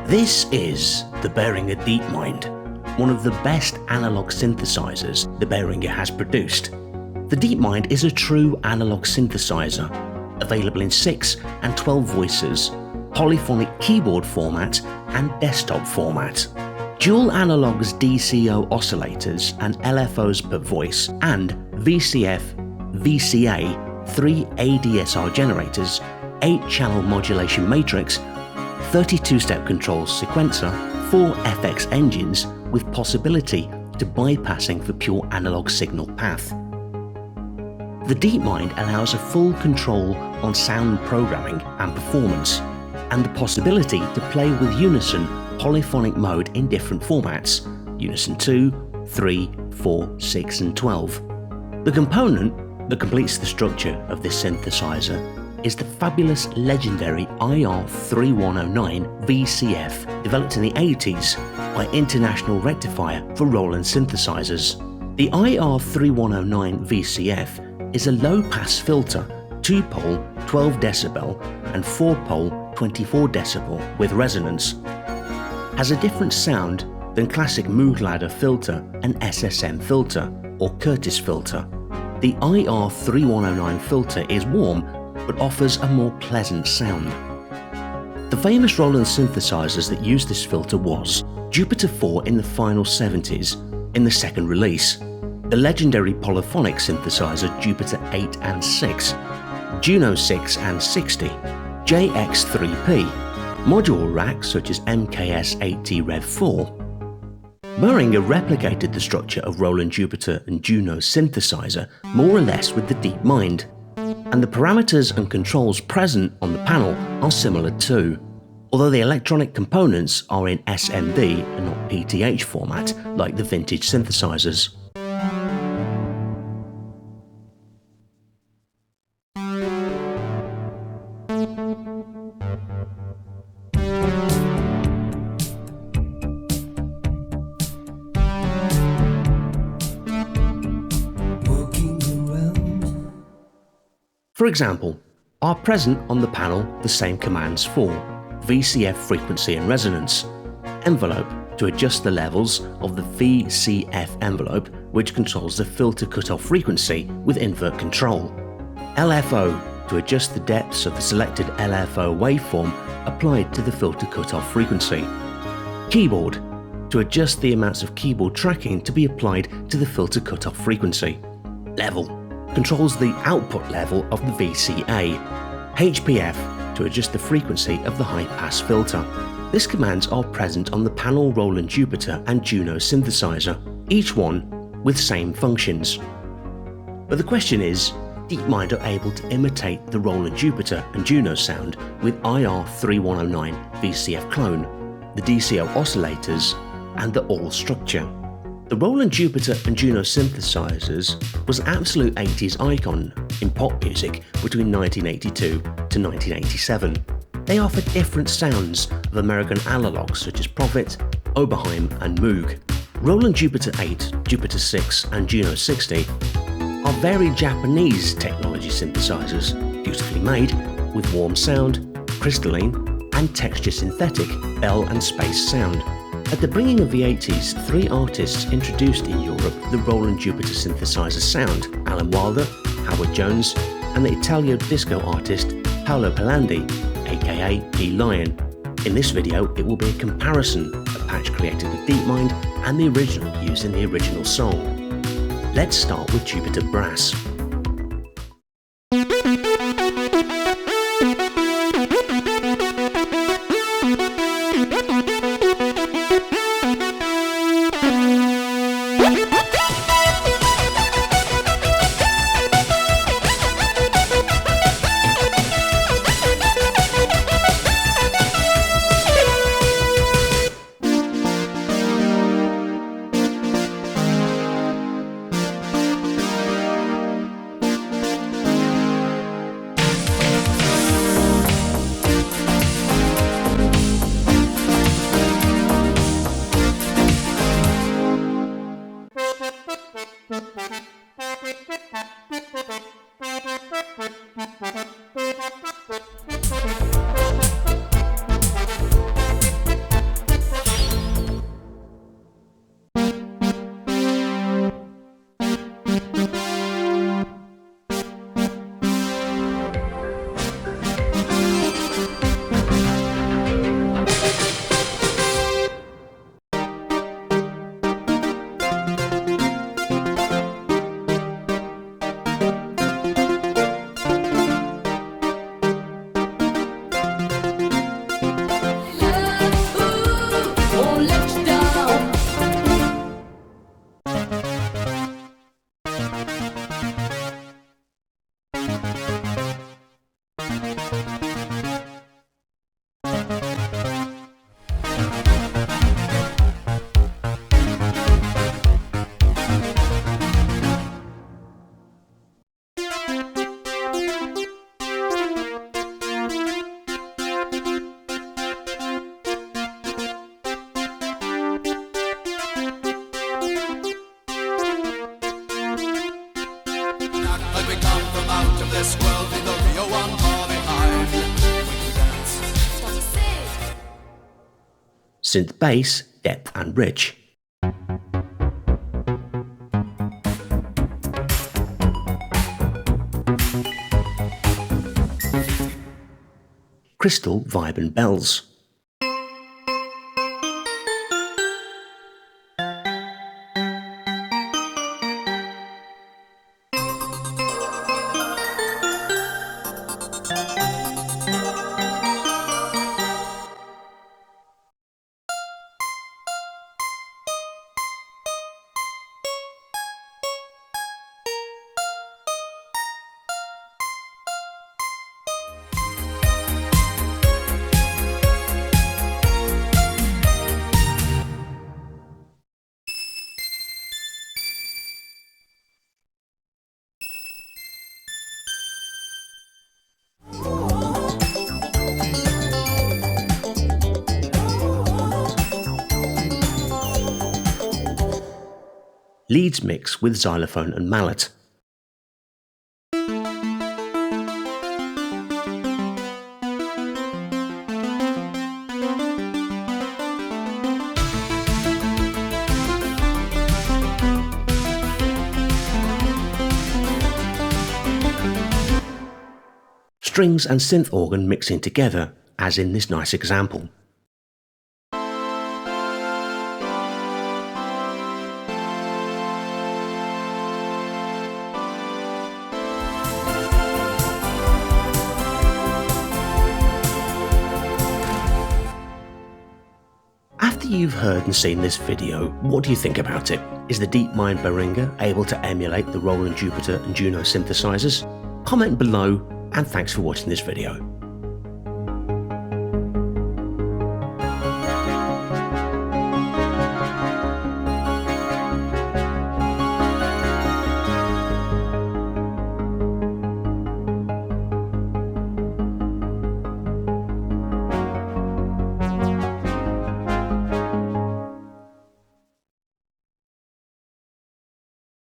This is the Behringer DeepMind, one of the best analog synthesizers the Behringer has produced. The DeepMind is a true analog synthesizer, available in 6 and 12 voices, polyphonic keyboard format and desktop format. Dual analogs DCO oscillators and LFOs per voice and VCF, VCA, 3 ADSR generators, 8-channel modulation matrix, 32-step control sequencer, 4 FX engines with possibility to bypassing for pure analog signal path. The DeepMind allows a full control on sound programming and performance, and the possibility to play with unison polyphonic mode in different formats, unison 2, 3, 4, 6 and 12. The component that completes the structure of this synthesizer is the fabulous legendary IR3109 VCF, developed in the 80s by International Rectifier for Roland synthesizers. The IR3109 VCF is a low-pass filter, 2-pole 12 decibel and 4-pole 24 decibel with resonance. Has a different sound than classic Moog ladder filter and SSM filter or Curtis filter. The IR3109 filter is warm but offers a more pleasant sound. The famous Roland synthesizers that used this filter was Jupiter 4 in the final 70s in the second release, the legendary polyphonic synthesizer Jupiter 8 and 6, Juno 6 and 60, JX3P, module racks such as MKS-8T Rev 4. Behringer replicated the structure of Roland Jupiter and Juno synthesizer more or less with the DeepMind, and the parameters and controls present on the panel are similar too, although the electronic components are in SMD and not PTH format like the vintage synthesizers. For example, are present on the panel the same commands for VCF frequency and resonance, envelope to adjust the levels of the VCF envelope which controls the filter cutoff frequency with invert control, LFO to adjust the depths of the selected LFO waveform applied to the filter cutoff frequency, keyboard to adjust the amounts of keyboard tracking to be applied to the filter cutoff frequency, level controls the output level of the VCA, HPF to adjust the frequency of the high-pass filter. These commands are present on the panel Roland Jupiter and Juno synthesizer, each one with same functions. But the question is, DeepMind are able to imitate the Roland Jupiter and Juno sound with IR3109 VCF clone, the DCO oscillators, and the ALL structure. The Roland Jupiter and Juno synthesizers was an absolute 80s icon in pop music between 1982 to 1987. They offer different sounds of American analogs such as Prophet, Oberheim and Moog. Roland Jupiter 8, Jupiter 6 and Juno 60 are very Japanese technology synthesizers, beautifully made, with warm sound, crystalline and texture synthetic bell and space sound. At the bringing of the 80s, 3 artists introduced in Europe the Roland Jupiter synthesizer sound: Alan Wilder, Howard Jones, and the Italo disco artist Paolo Pilandi, aka P. Lion. In this video, it will be a comparison of patch created with DeepMind and the original used in the original song. Let's start with Jupiter Brass. synth bass, depth and rich. Crystal vibe and bells. Leads mix with xylophone and mallet. Strings and synth organ mixing together, as in this nice example. After you've heard and seen this video, what do you think about it? Is the DeepMind Behringer able to emulate the Roland Jupiter and Juno synthesizers? Comment below, and thanks for watching this video.